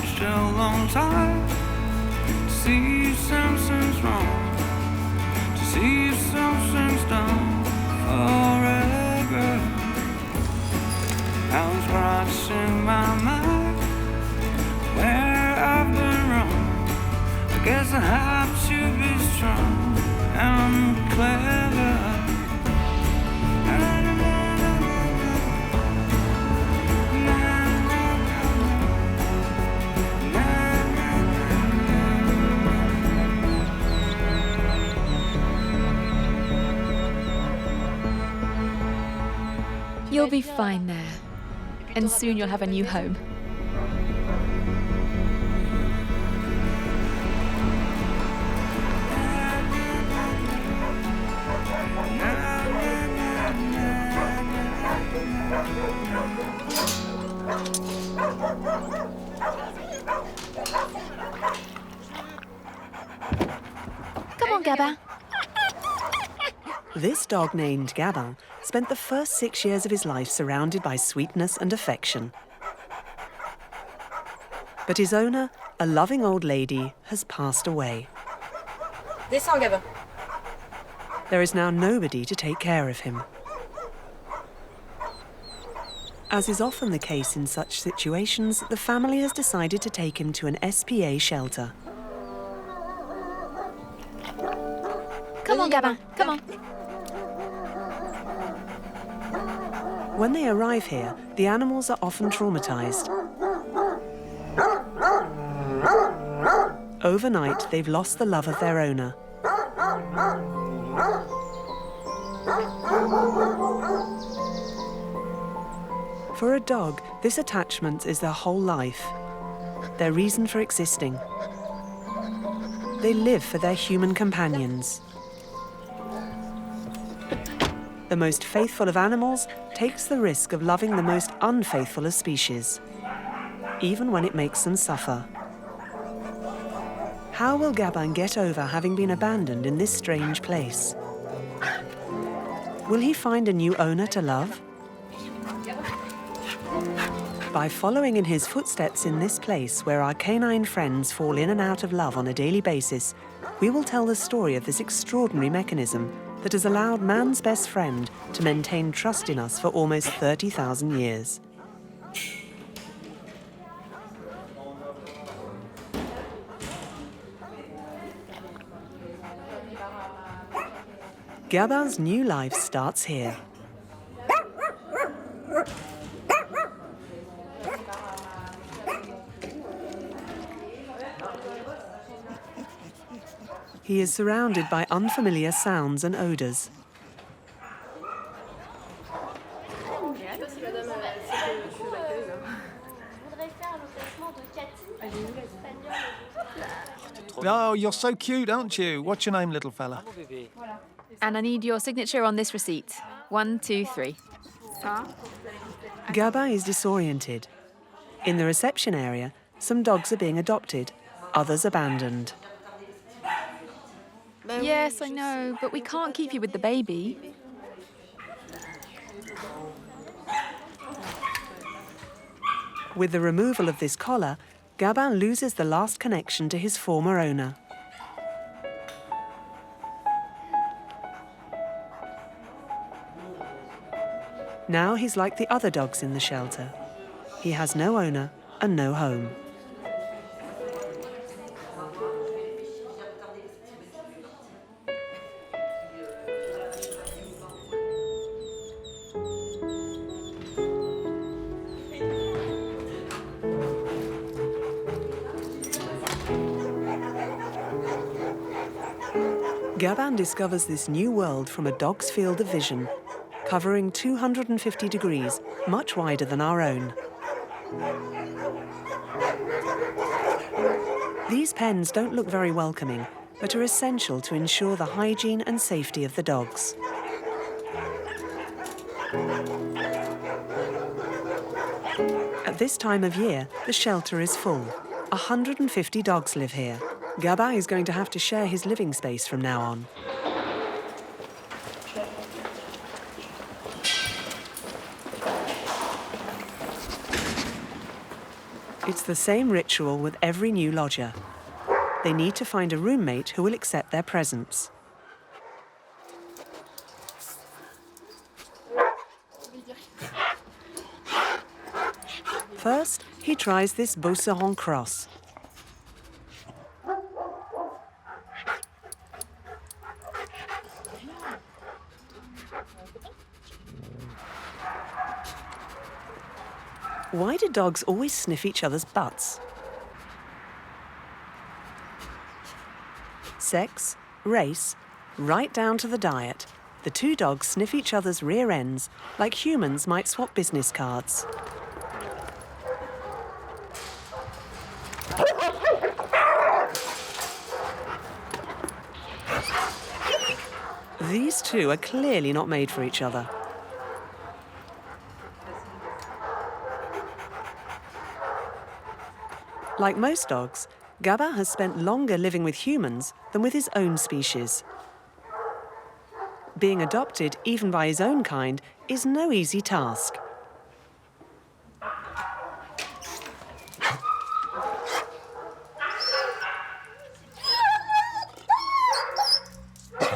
still long time to see if something's wrong, to see if something's done forever. I was watching my mind where I've been wrong. I guess I have to be strong and clever. You'll be fine there, and soon you'll have a new home. Come on, Gabin. This dog named Gabin spent the first 6 years of his life surrounded by sweetness and affection. But his owner, a loving old lady, has passed away. Descends, Gabin. There is now nobody to take care of him. As is often the case in such situations, the family has decided to take him to an SPA shelter. Come on, Gabin, come on. When they arrive here, the animals are often traumatized. Overnight, they've lost the love of their owner. For a dog, this attachment is their whole life, their reason for existing. They live for their human companions. The most faithful of animals takes the risk of loving the most unfaithful of species, even when it makes them suffer. How will Gabin get over having been abandoned in this strange place? Will he find a new owner to love? By following in his footsteps in this place where our canine friends fall in and out of love on a daily basis, we will tell the story of this extraordinary mechanism that has allowed man's best friend to maintain trust in us for almost 30,000 years. Gabin's new life starts here. He is surrounded by unfamiliar sounds and odors. Oh, you're so cute, aren't you? What's your name, little fella? And I need your signature on this receipt. 1, 2, 3. Gabin is disoriented. In the reception area, some dogs are being adopted, others abandoned. Yes, I know, but we can't keep you with the baby. With the removal of this collar, Gabin loses the last connection to his former owner. Now he's like the other dogs in the shelter. He has no owner and no home. Gabin discovers this new world from a dog's field of vision, covering 250 degrees, much wider than our own. These pens don't look very welcoming, but are essential to ensure the hygiene and safety of the dogs. At this time of year, the shelter is full. 150 dogs live here. Gabin is going to have to share his living space from now on. It's the same ritual with every new lodger. They need to find a roommate who will accept their presence. First, he tries this Beauceron cross. Why do dogs always sniff each other's butts? Sex, race, right down to the diet, the two dogs sniff each other's rear ends like humans might swap business cards. These two are clearly not made for each other. Like most dogs, Gabin has spent longer living with humans than with his own species. Being adopted, even by his own kind, is no easy task.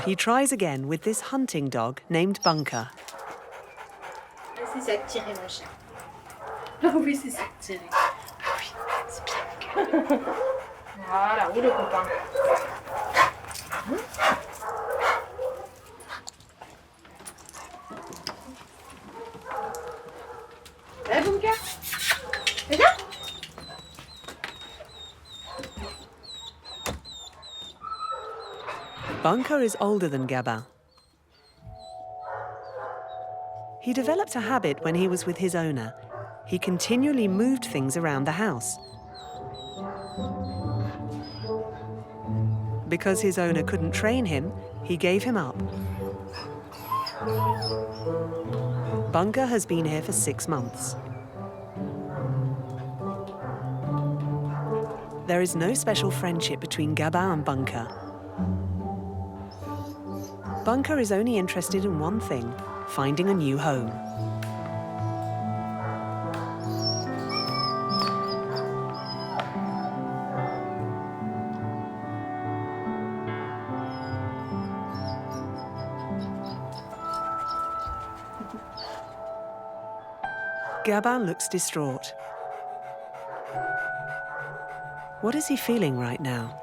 He tries again with this hunting dog named Bunker. C'est ça que tirer, mon chien. Oui, c'est ça que tirer. Oui, c'est bien. Voilà, où le copain? Eh, Bunker? C'est là? Bunker is older than Gabin. He developed a habit when he was with his owner. He continually moved things around the house. Because his owner couldn't train him, he gave him up. Bunker has been here for 6 months. There is no special friendship between Gabin and Bunker. Bunker is only interested in one thing: finding a new home. Gabin looks distraught. What is he feeling right now?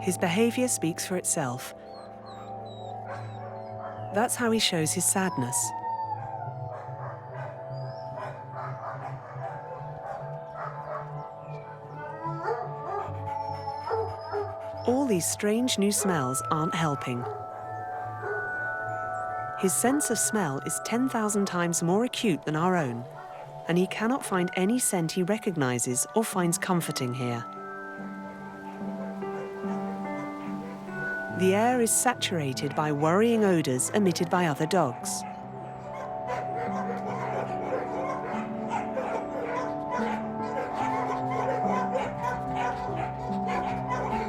His behavior speaks for itself. That's how he shows his sadness. All these strange new smells aren't helping. His sense of smell is 10,000 times more acute than our own, and he cannot find any scent he recognizes or finds comforting here. The air is saturated by worrying odors emitted by other dogs.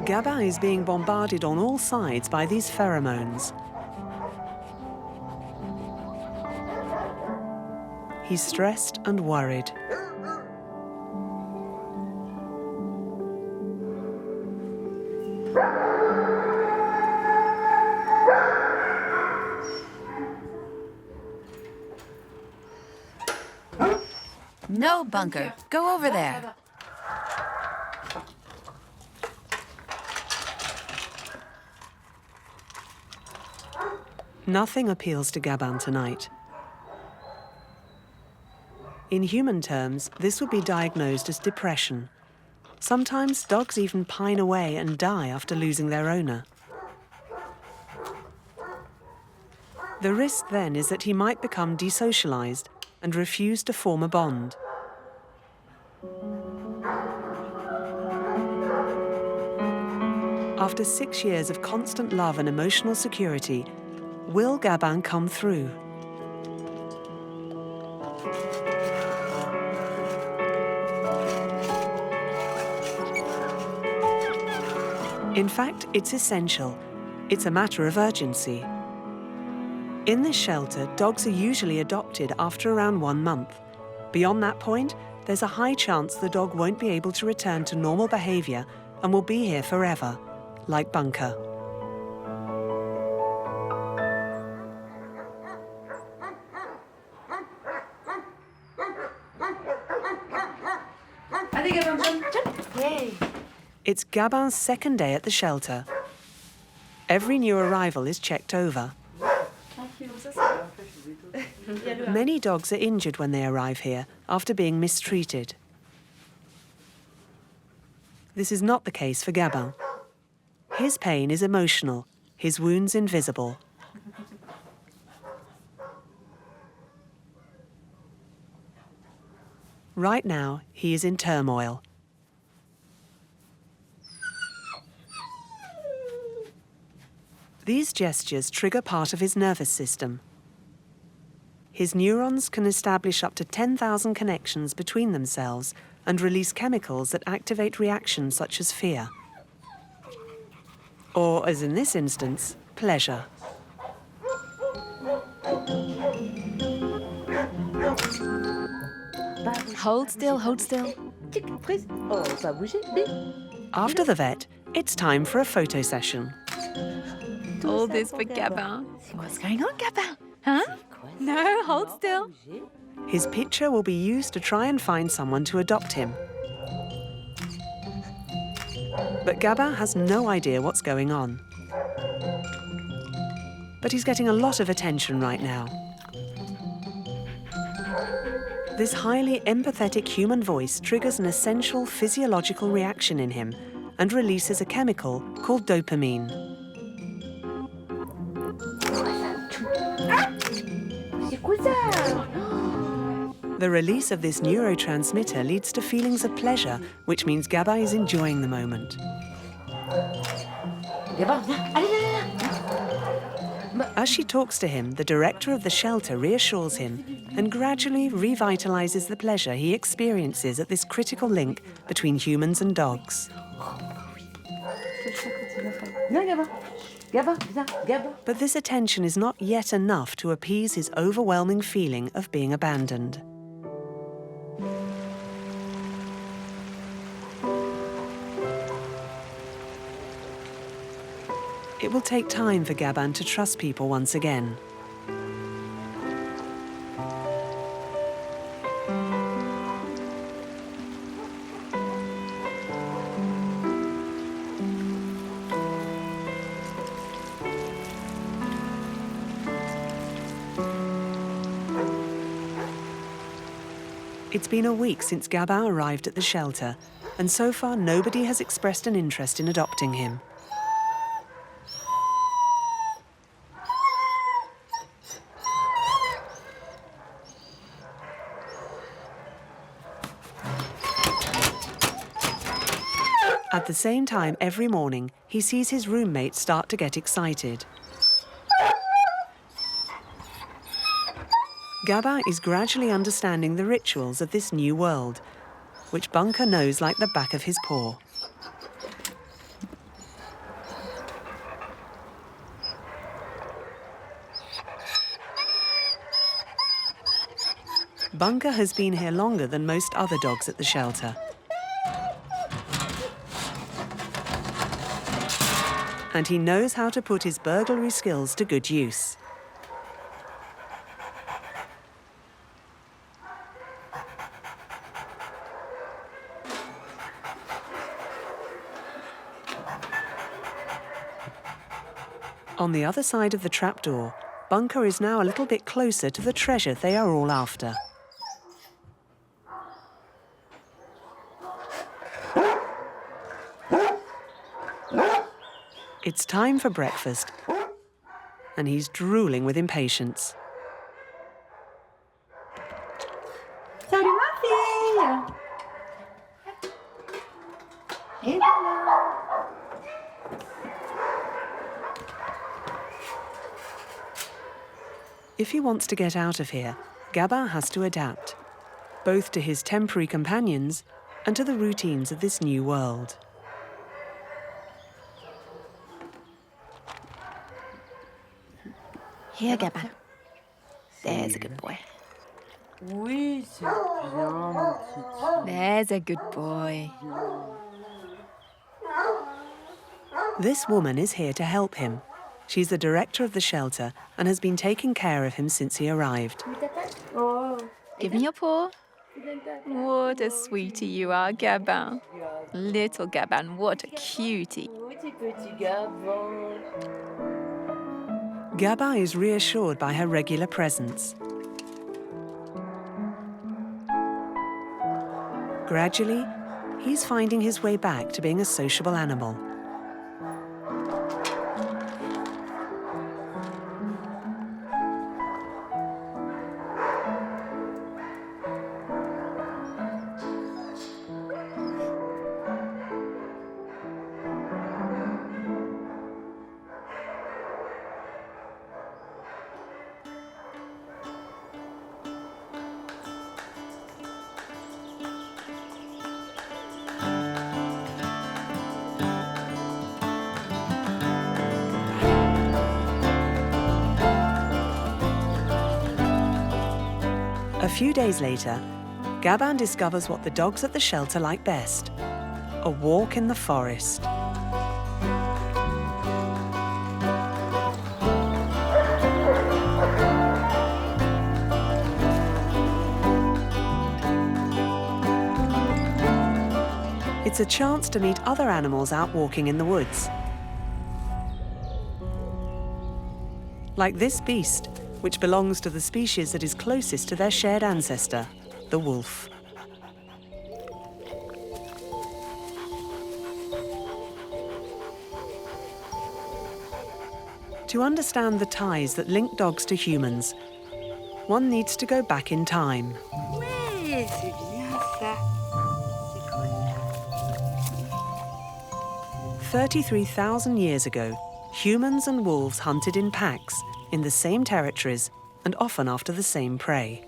Gabin is being bombarded on all sides by these pheromones. He's stressed and worried. No, Bunker. Go over there. Nothing appeals to Gabin tonight. In human terms, this would be diagnosed as depression. Sometimes dogs even pine away and die after losing their owner. The risk then is that he might become desocialized and refuse to form a bond. After 6 years of constant love and emotional security, will Gabin come through? In fact, it's essential. It's a matter of urgency. In this shelter, dogs are usually adopted after around 1 month. Beyond that point, there's a high chance the dog won't be able to return to normal behavior and will be here forever, like Bunker. Allez, Gabin, jump, jump. Yay. It's Gabin's second day at the shelter. Every new arrival is checked over. Many dogs are injured when they arrive here after being mistreated. This is not the case for Gabin. His pain is emotional, his wounds invisible. Right now, he is in turmoil. These gestures trigger part of his nervous system. His neurons can establish up to 10,000 connections between themselves and release chemicals that activate reactions such as fear. Or, as in this instance, pleasure. Hold still, hold still. After the vet, it's time for a photo session. All this for Gabin. What's going on, Gabin? Huh? No, hold still. His picture will be used to try and find someone to adopt him. But Gabin has no idea what's going on. But he's getting a lot of attention right now. This highly empathetic human voice triggers an essential physiological reaction in him and releases a chemical called dopamine. The release of this neurotransmitter leads to feelings of pleasure, which means Gabin is enjoying the moment. As she talks to him, the director of the shelter reassures him and gradually revitalizes the pleasure he experiences at this critical link between humans and dogs. But this attention is not yet enough to appease his overwhelming feeling of being abandoned. It will take time for Gabin to trust people once again. It's been a week since Gabin arrived at the shelter, and so far nobody has expressed an interest in adopting him. At the same time, every morning, he sees his roommates start to get excited. Gabin is gradually understanding the rituals of this new world, which Bunker knows like the back of his paw. Bunker has been here longer than most other dogs at the shelter. And he knows how to put his burglary skills to good use. On the other side of the trapdoor, Bunker is now a little bit closer to the treasure they are all after. It's time for breakfast, and he's drooling with impatience. Salut ma fille. Et voilà. If he wants to get out of here, Gabin has to adapt, both to his temporary companions and to the routines of this new world. Here, Gabin. There's a good boy. Oui, c'est bien, mon petit. There's a good boy. This woman is here to help him. She's the director of the shelter and has been taking care of him since he arrived. Give me your paw. What a sweetie you are, Gabin. Little Gabin, what a cutie. Petit Gabin. Gabin is reassured by her regular presence. Gradually, he's finding his way back to being a sociable animal. A few days later, Gabin discovers what the dogs at the shelter like best: a walk in the forest. It's a chance to meet other animals out walking in the woods. Like this beast, which belongs to the species that is closest to their shared ancestor, the wolf. To understand the ties that link dogs to humans, one needs to go back in time. Oui, c'est bien ça. 33,000 years ago, humans and wolves hunted in packs in the same territories and often after the same prey.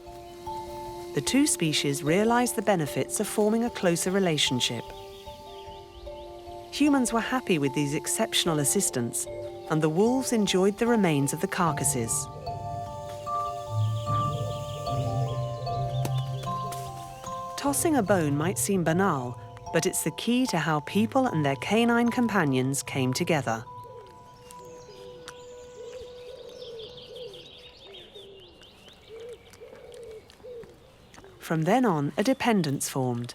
The two species realized the benefits of forming a closer relationship. Humans were happy with these exceptional assistants, and the wolves enjoyed the remains of the carcasses. Tossing a bone might seem banal, but it's the key to how people and their canine companions came together. From then on, a dependence formed.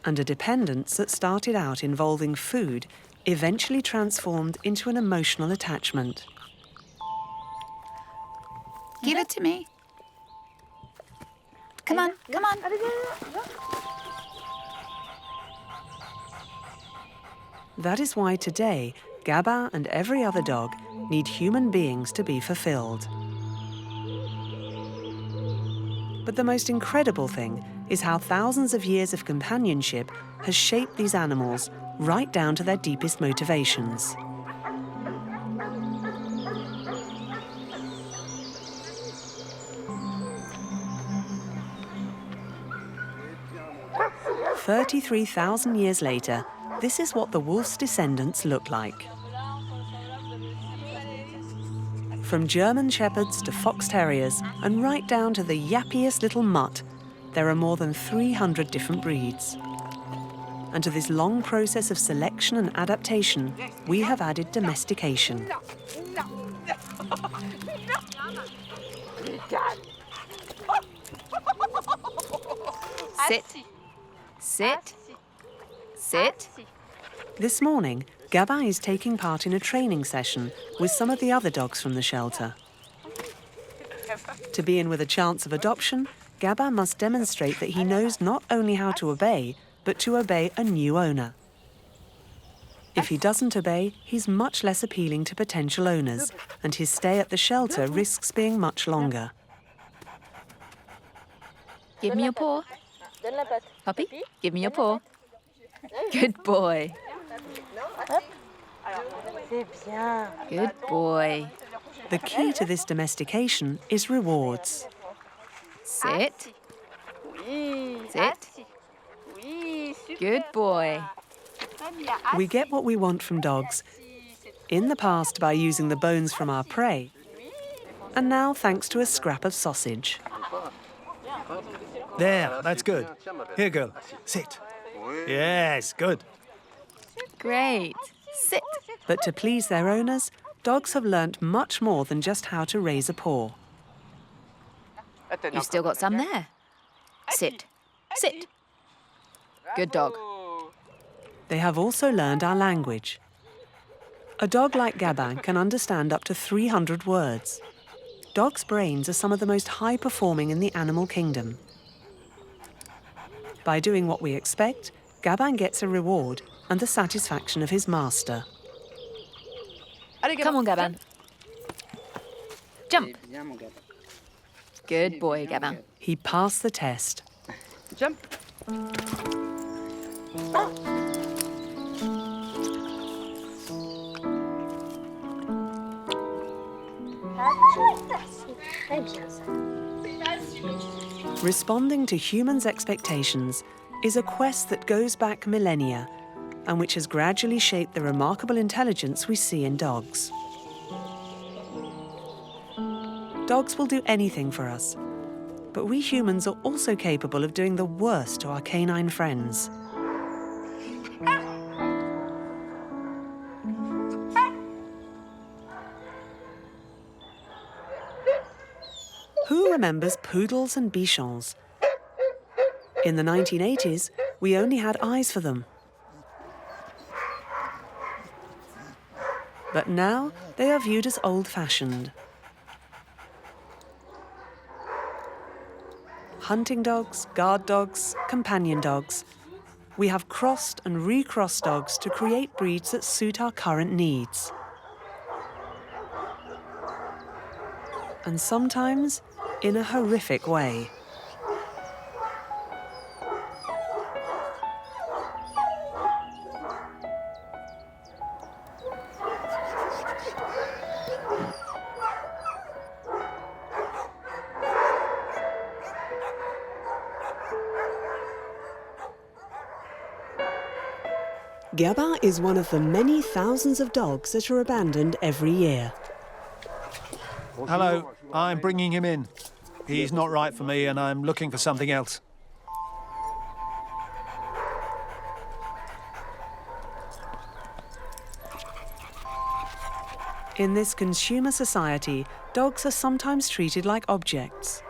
And a dependence that started out involving food eventually transformed into an emotional attachment. Give it to me. Come on, come on. That is why today, Gabin and every other dog need human beings to be fulfilled. But the most incredible thing is how thousands of years of companionship has shaped these animals right down to their deepest motivations. "33,000 years later, this is what the wolf's descendants look like. From German shepherds to fox terriers and right down to the yappiest little mutt, there are more than 300 different breeds. And to this long process of selection and adaptation, we have added domestication. Sit. Sit. Sit. This morning, Gabin is taking part in a training session with some of the other dogs from the shelter. To be in with a chance of adoption, Gabin must demonstrate that he knows not only how to obey, but to obey a new owner. If he doesn't obey, he's much less appealing to potential owners, and his stay at the shelter risks being much longer. Give me your paw. Puppy, give me your paw. Good boy. C'est bien. Good boy. The key to this domestication is rewards. Sit. Oui. Sit. Oui, super. Good boy. We get what we want from dogs, in the past by using the bones from our prey, And now thanks to a scrap of sausage. There, that's good. Here, girl, sit. Yes, good. Great. Sit. But to please their owners, dogs have learnt much more than just how to raise a paw. You've still got some there. Sit. Sit. Good dog. They have also learned our language. A dog like Gabin can understand up to 300 words. Dogs' brains are some of the most high-performing in the animal kingdom. By doing what we expect, Gabin gets a reward and the satisfaction of his master. Come on, Gabin. Jump. Good boy, Gabin. He passed the test. Jump. Très bien ça. Responding to humans' expectations is a quest that goes back millennia and which has gradually shaped the remarkable intelligence we see in dogs. Dogs will do anything for us, but we humans are also capable of doing the worst to our canine friends. Who remembers poodles and bichons? In the 1980s, we only had eyes for them. But now they are viewed as old-fashioned. Hunting dogs, guard dogs, companion dogs. We have crossed and recrossed dogs to create breeds that suit our current needs. And sometimes in a horrific way. Gabin is one of the many thousands of dogs that are abandoned every year. Hello, I'm bringing him in. He's not right for me and I'm looking for something else. In this consumer society, dogs are sometimes treated like objects.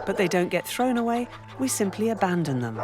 But they don't get thrown away, we simply abandon them.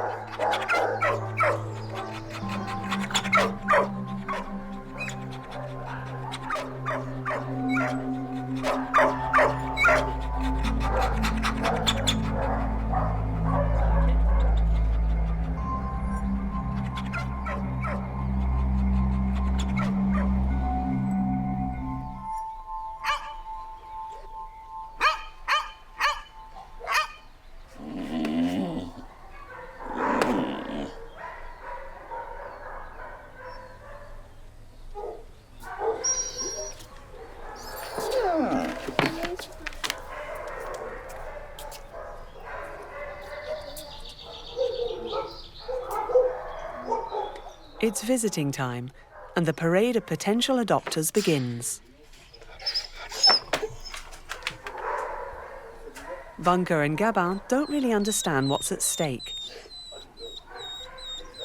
It's visiting time, and the parade of potential adopters begins. Bunker and Gabin don't really understand what's at stake.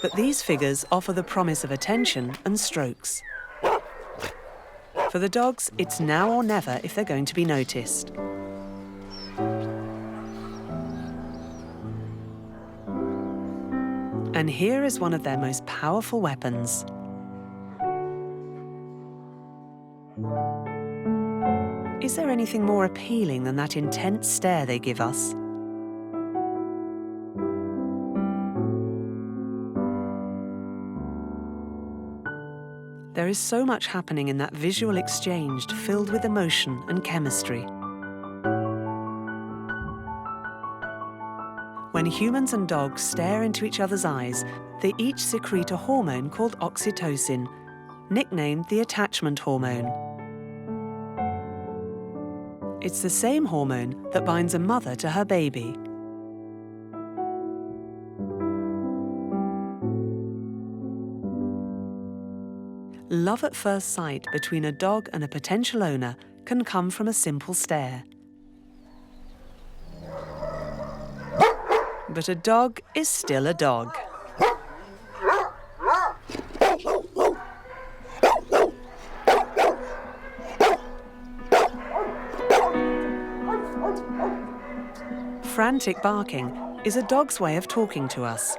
But these figures offer the promise of attention and strokes. For the dogs, it's now or never if they're going to be noticed. And here is one of their most powerful weapons. Is there anything more appealing than that intense stare they give us? There is so much happening in that visual exchange filled with emotion and chemistry. When humans and dogs stare into each other's eyes, they each secrete a hormone called oxytocin, nicknamed the attachment hormone. It's the same hormone that binds a mother to her baby. Love at first sight between a dog and a potential owner can come from a simple stare. But a dog is still a dog. Frantic barking is a dog's way of talking to us,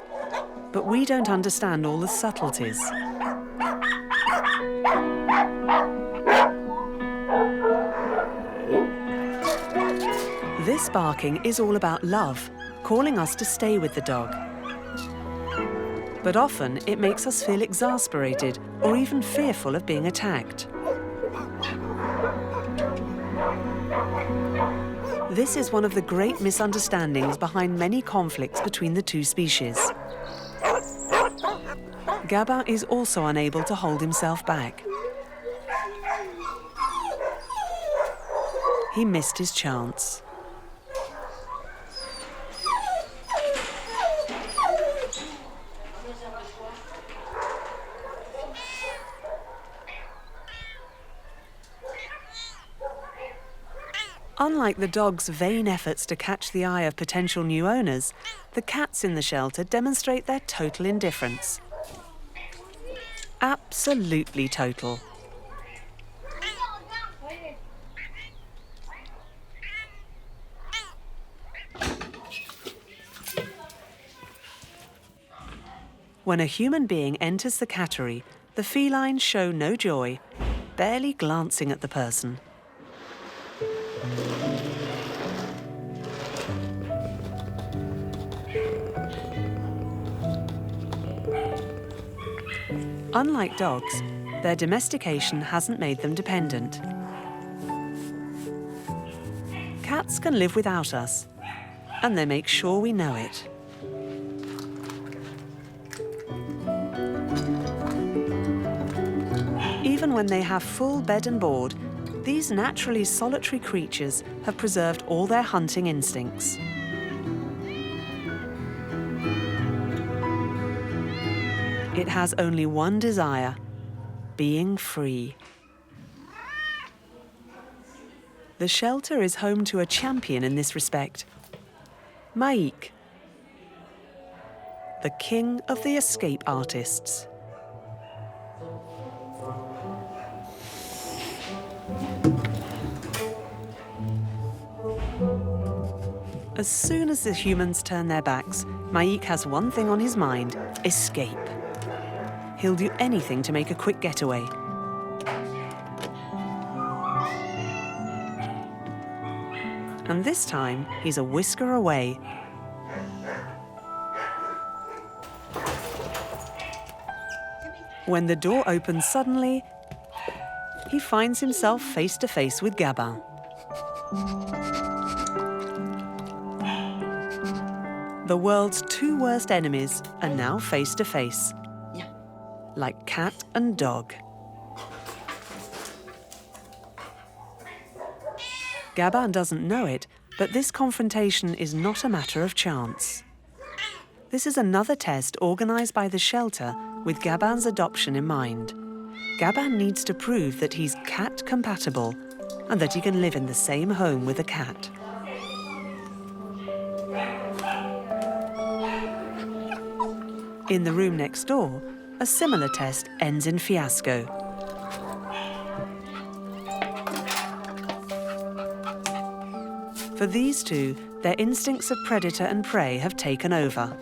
but we don't understand all the subtleties. This barking is all about love, calling us to stay with the dog. But often it makes us feel exasperated or even fearful of being attacked. This is one of the great misunderstandings behind many conflicts between the two species. Gabin is also unable to hold himself back. He missed his chance. Unlike the dog's vain efforts to catch the eye of potential new owners, the cats in the shelter demonstrate their total indifference. Absolutely total. When a human being enters the cattery, the felines show no joy, barely glancing at the person. Unlike dogs, their domestication hasn't made them dependent. Cats can live without us, and they make sure we know it. Even when they have full bed and board, these naturally solitary creatures have preserved all their hunting instincts. It has only one desire: being free. The shelter is home to a champion in this respect, Maik, the king of the escape artists. As soon as the humans turn their backs, Maik has one thing on his mind: escape. He'll do anything to make a quick getaway. And this time, he's a whisker away. When the door opens suddenly, he finds himself face to face with Gabin. The world's two worst enemies are now face to face, like cat and dog. Gabin doesn't know it, but this confrontation is not a matter of chance. This is another test organised by the shelter with Gabin's adoption in mind. Gabin needs to prove that he's cat compatible and that he can live in the same home with a cat. In the room next door, a similar test ends in fiasco. For these two, their instincts of predator and prey have taken over.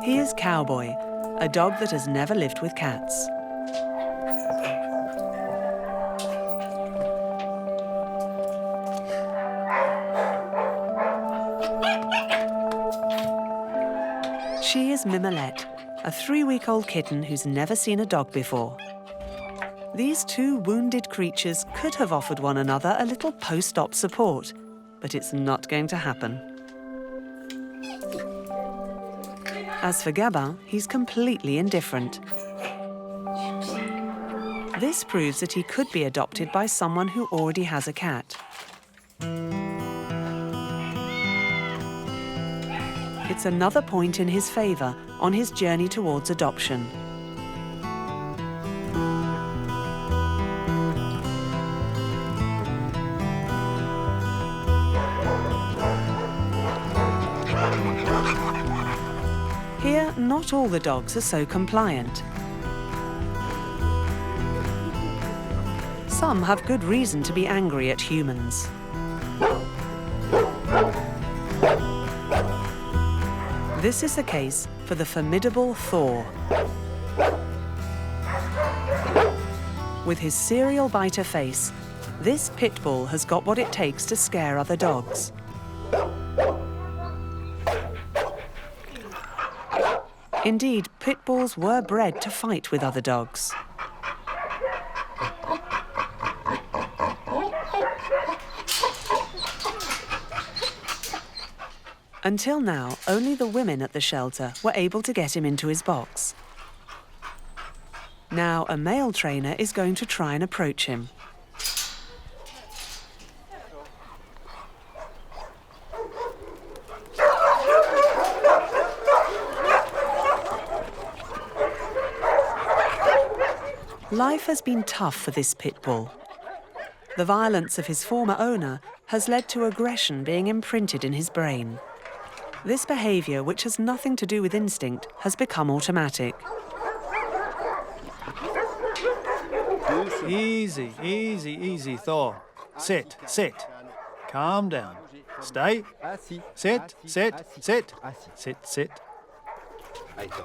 He is Cowboy, a dog that has never lived with cats. She is Mimolette, a 3-week-old kitten who's never seen a dog before. These two wounded creatures could have offered one another a little post-op support, but it's not going to happen. As for Gabin, he's completely indifferent. This proves that he could be adopted by someone who already has a It's another point in his favour on his journey towards adoption. Here, not all the dogs are so compliant. Some have good reason to be angry at humans. This is the case for the formidable Thor. With his serial biter face, this pit bull has got what it takes to scare other dogs. Indeed, pit bulls were bred to fight with other dogs. Until now, only the women at the shelter were able to get him into his box. Now a male trainer is going to try and approach him. Life has been tough for this pit bull. The violence of his former owner has led to aggression being imprinted in his brain. This behaviour, which has nothing to do with instinct, has become automatic. Easy, easy, easy, Thor. Sit, sit. Calm down. Stay. Sit, sit, sit. Sit, sit.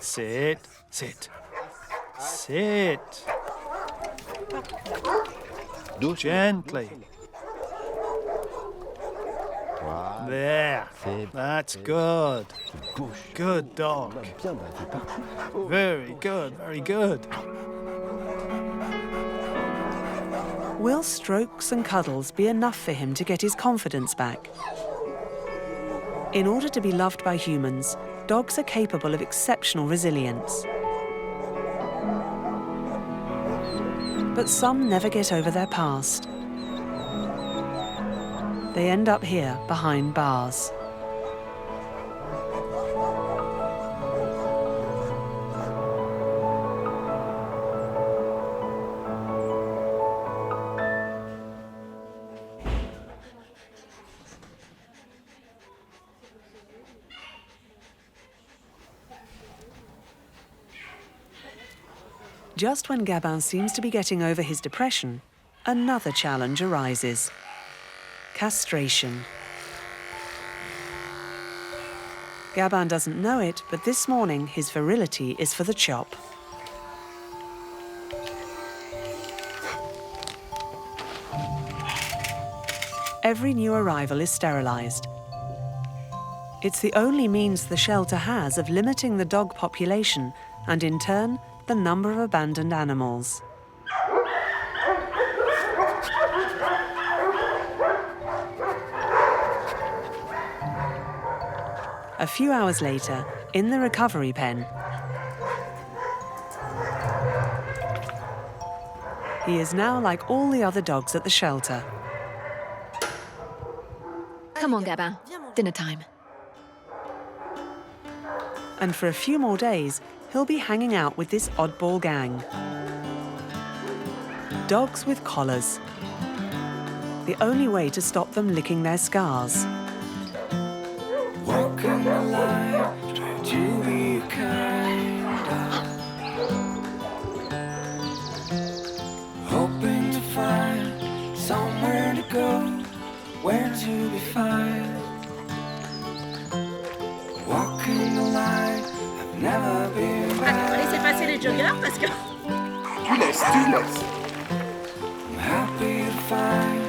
Sit, sit. Sit. Gently. There. That's good. Good dog. Very good, very good. Will strokes and cuddles be enough for him to get his confidence back? In order to be loved by humans, dogs are capable of exceptional resilience. But some never get over their past. They end up here behind bars. Just when Gabin seems to be getting over his depression, another challenge arises. Castration. Gabin doesn't know it, but this morning his virility is for the chop. Every new arrival is sterilised. It's the only means the shelter has of limiting the dog population and, in turn, the number of abandoned animals. A few hours later, in the recovery pen, he is now like all the other dogs at the shelter. Come on, Gabin. Dinner time. And for a few more days, he'll be hanging out with this oddball gang. Dogs with collars. The only way to stop them licking their scars. Walking the line, trying to be kind of, hoping to find somewhere to go, where to be found. Walking the line, I've never been back. Laissez passer les joggers parce que... I'm happy to find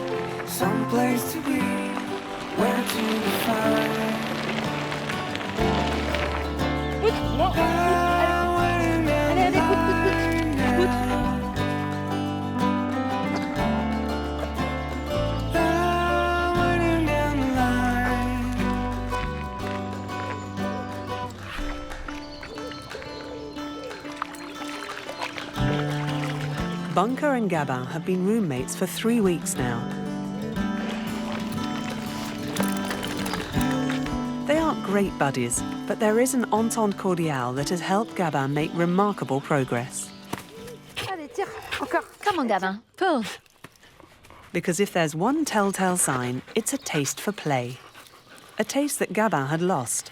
some place to be, where to be found. Bunker and Gabin have been roommates for 3 weeks now. They aren't great buddies, but there is an entente cordiale that has helped Gabin make remarkable progress. Allez, tire, encore. Come on, Gabin, pull. Because if there's one telltale sign, it's a taste for play. A taste that Gabin had lost.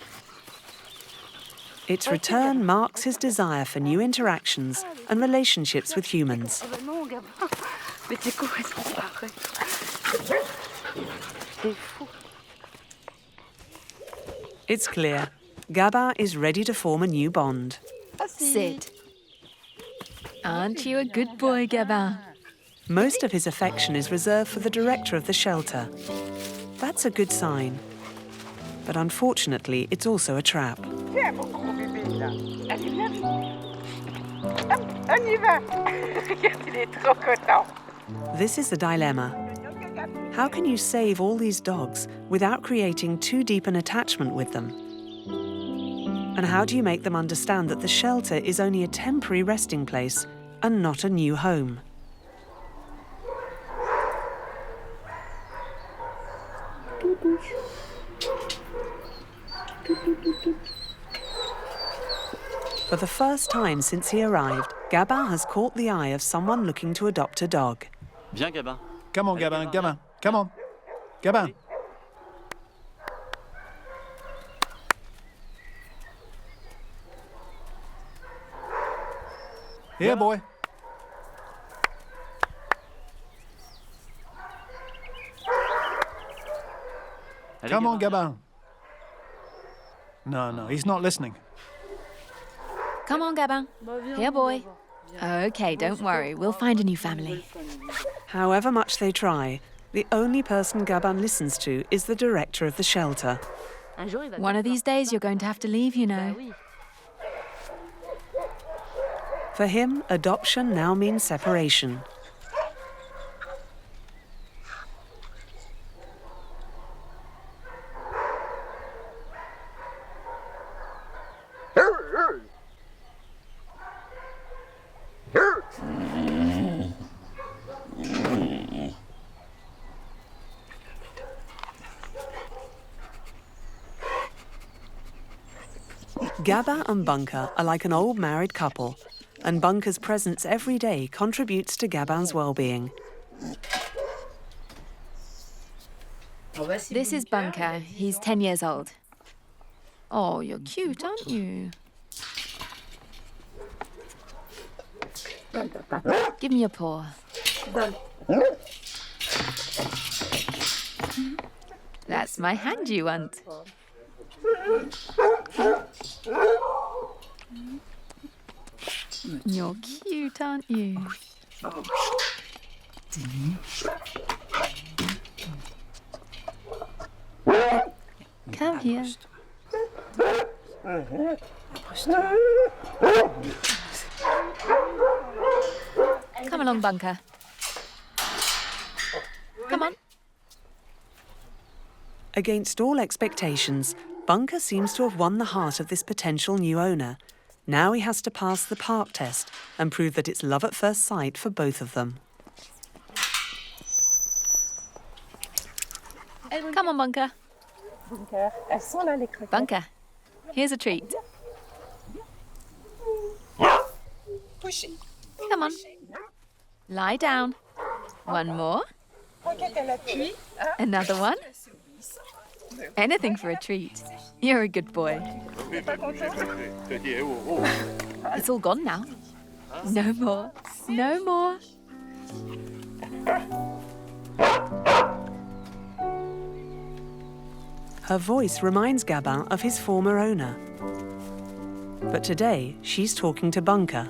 Its return marks his desire for new interactions and relationships with humans. Oh ben non, Gabin. Mais t'es complètement barré. T'es fou. It's clear, Gabin is ready to form a new bond. Sit. Aren't you a good boy, Gabin? Most of his affection is reserved for the director of the shelter. That's a good sign. But unfortunately, it's also a trap. Viens, mon gros bébé, là. Allez, viens. Hop, on y va. Regarde, il est trop content. This is the dilemma. How can you save all these dogs without creating too deep an attachment with them? And how do you make them understand that the shelter is only a temporary resting place and not a new home? For the first time since he arrived, Gabin has caught the eye of someone looking to adopt a dog. Viens, Gabin. Come on, Gabin, Gabin. Come on. Gabin. Here, boy. Allez, Come on, Gabin. Gabin. No, he's not listening. Come on, Gabin. Here, boy. Okay, don't worry. We'll find a new family. However much they try, the only person Gabin listens to is the director of the shelter. One of these days, you're going to have to leave, you know. For him, adoption now means separation. Gabin and Bunker are like an old married couple, and Bunker's presence every day contributes to Gabin's well-being. This is Bunker. He's 10 years old. Oh, you're cute, aren't you? Give me your paw. That's my hand you want. You're cute, aren't you? Come here. Come along, Bunker. Come on. Against all expectations, Bunker seems to have won the heart of this potential new owner. Now he has to pass the park test and prove that it's love at first sight for both of them. Come on, Bunker. Elles sont là, les croquettes. Bunker, here's a treat. Come on. Lie down. One more. Another one. Anything for a treat. You're a good boy. It's all gone now. No more. No more. Her voice reminds Gabin of his former owner. But today, she's talking to Bunker.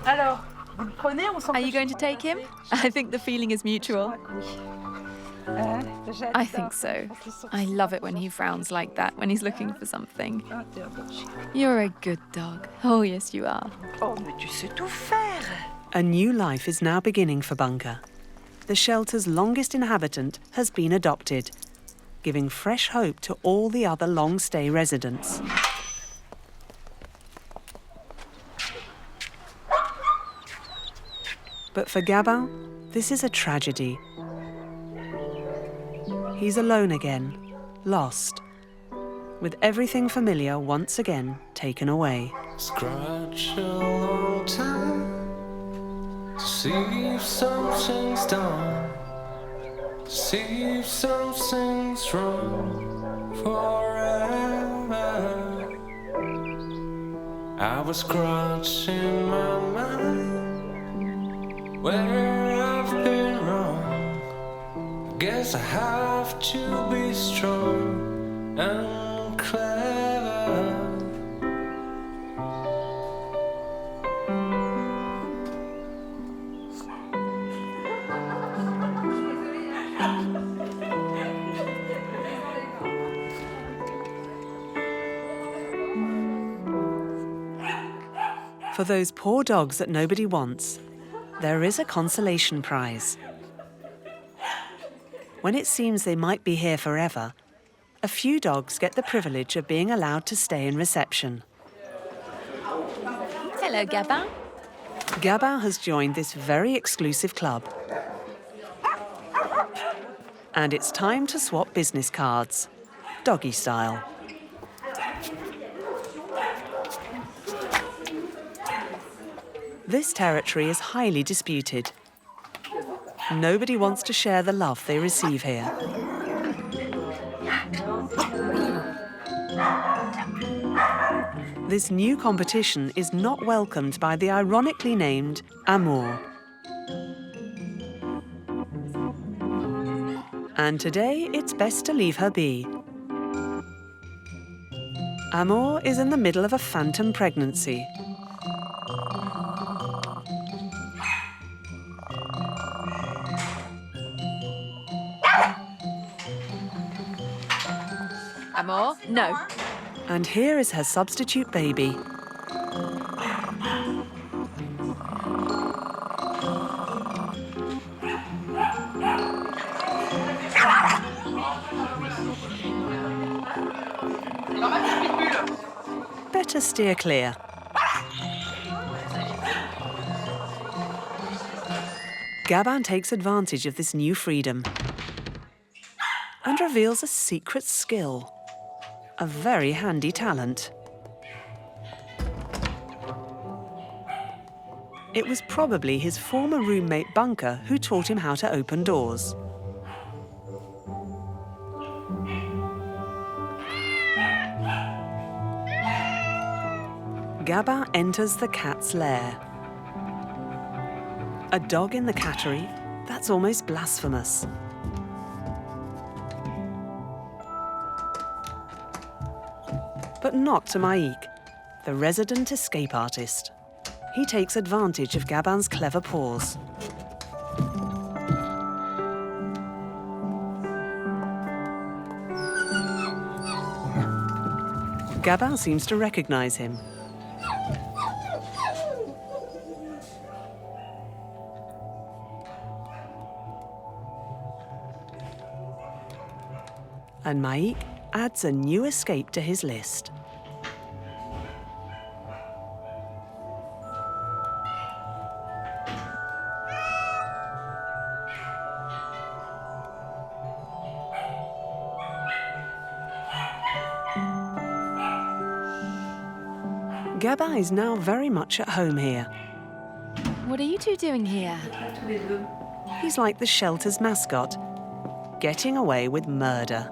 Alors, vous le prenez, on s'en Are you going to take him? I think the feeling is mutual. I think so. I love it when he frowns like that, when he's looking for something. You're a good dog. Oh, yes, you are. Oh, mais tu sais tout faire. A new life is now beginning for Bunker. The shelter's longest inhabitant has been adopted, giving fresh hope to all the other long-stay residents. But for Gabin, This is a tragedy. He's alone again, lost, with everything familiar once again taken away. Scratch a long time to see if something's done, to see if something's wrong forever. I was scratching my mind where I've been wrong. I guess I have to be strong and clever. For those poor dogs that nobody wants, there is a consolation prize. When it seems they might be here forever, a few dogs get the privilege of being allowed to stay in reception. Hello, Gabin. Gabin has joined this very exclusive club. And it's time to swap business cards, doggy style. This territory is highly disputed. Nobody wants to share the love they receive here. This new competition is not welcomed by the ironically named Amour. And today, it's best to leave her be. Amour is in the middle of a phantom pregnancy. Amour, no. And here is her substitute baby. Better steer clear. Gabin takes advantage of this new freedom and reveals a secret skill, a very handy talent. It was probably his former roommate Bunker who taught him how to open doors. Gabin enters the cat's lair. A dog in the cattery? That's almost blasphemous. But not to Maïk, the resident escape artist. He takes advantage of Gabin's clever paws. Gabin seems to recognize him. And Maïk adds a new escape to his list. Gabin is now very much at home here. What are you two doing here? He's like the shelter's mascot, getting away with murder.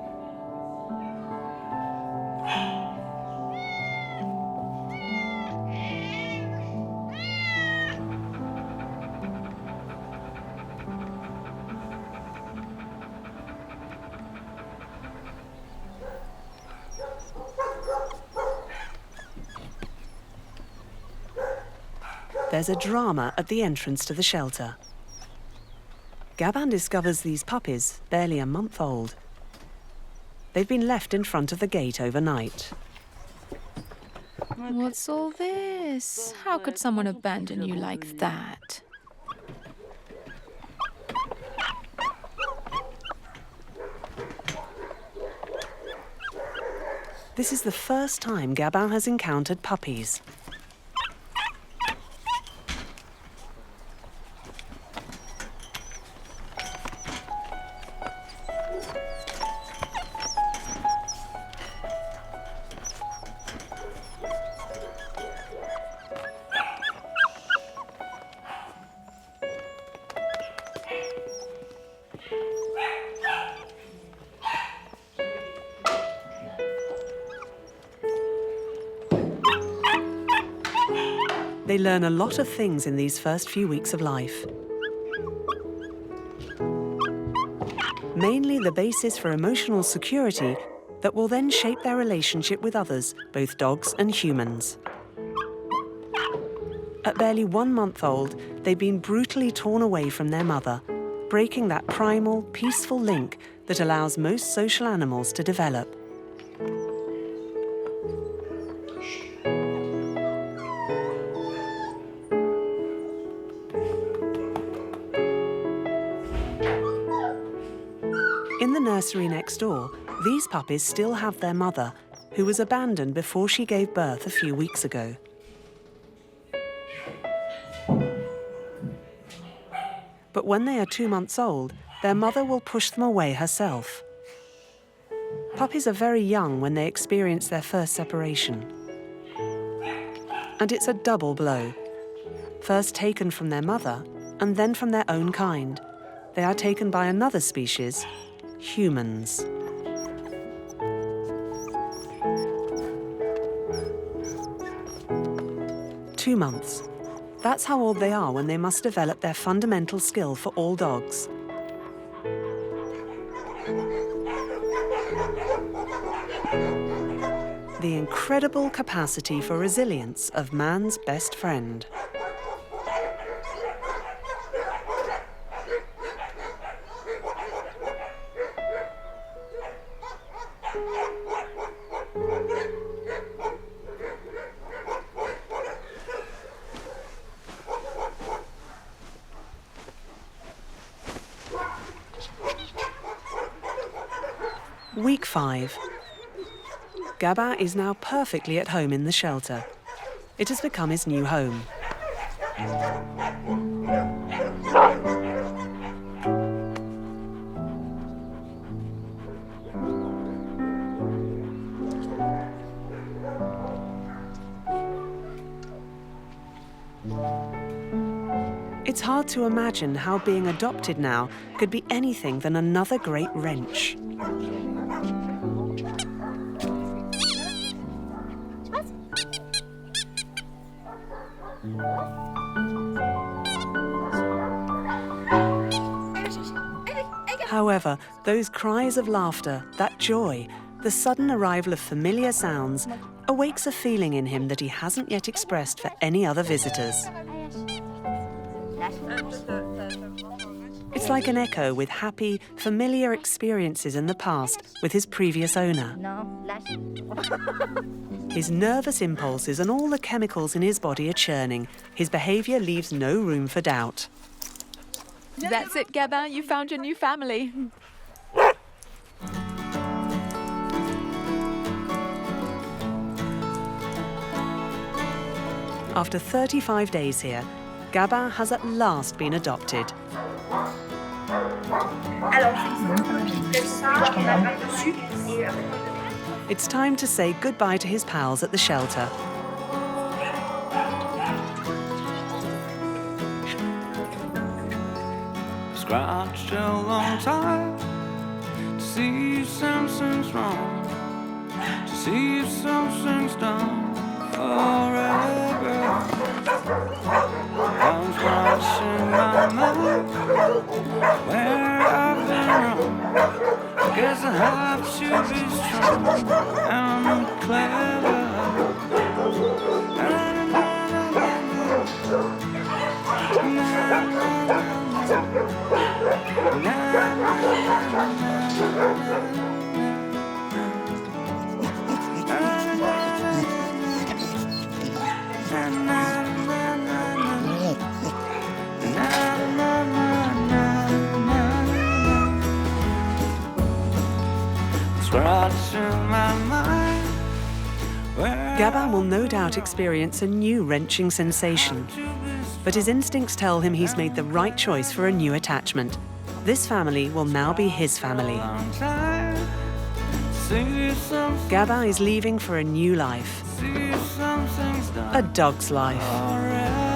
There's a drama at the entrance to the shelter. Gabin discovers these puppies, barely a month old. They've been left in front of the gate overnight. What's all this? How could someone abandon you like that? This is the first time Gabin has encountered puppies. They learn a lot of things in these first few weeks of life. Mainly the basis for emotional security that will then shape their relationship with others, both dogs and humans. At barely 1 month old, they've been brutally torn away from their mother, breaking that primal, peaceful link that allows most social animals to develop. In the nursery next door, these puppies still have their mother, who was abandoned before she gave birth a few weeks ago. But when they are 2 months old, their mother will push them away herself. Puppies are very young when they experience their first separation. And it's a double blow. First taken from their mother, and then from their own kind. They are taken by another species, humans. Two months. That's how old they are when they must develop their fundamental skill for all dogs. The incredible capacity for resilience of man's best friend. Week 5. Gabin is now perfectly at home in the shelter. It has become his new home. It's hard to imagine how being adopted now could be anything than another great wrench. However, those cries of laughter, that joy, the sudden arrival of familiar sounds, awakes a feeling in him that he hasn't yet expressed for any other visitors. It's like an echo with happy, familiar experiences in the past with his previous owner. His nervous impulses and all the chemicals in his body are churning. His behaviour leaves no room for doubt. That's it, Gabin, you found your new family. After 35 days here, Gabin has at last been adopted. It's time to say goodbye to his pals at the shelter. Scratched a long time to see if something's wrong, to see if something's done forever. I'm scratching my mind where I've been wrong. I guess I have to be strong and clever. Gabin will no doubt experience a new wrenching sensation, but his instincts tell him he's made the right choice for a new attachment. This family will now be his family. Gabin is leaving for a new life, a dog's life.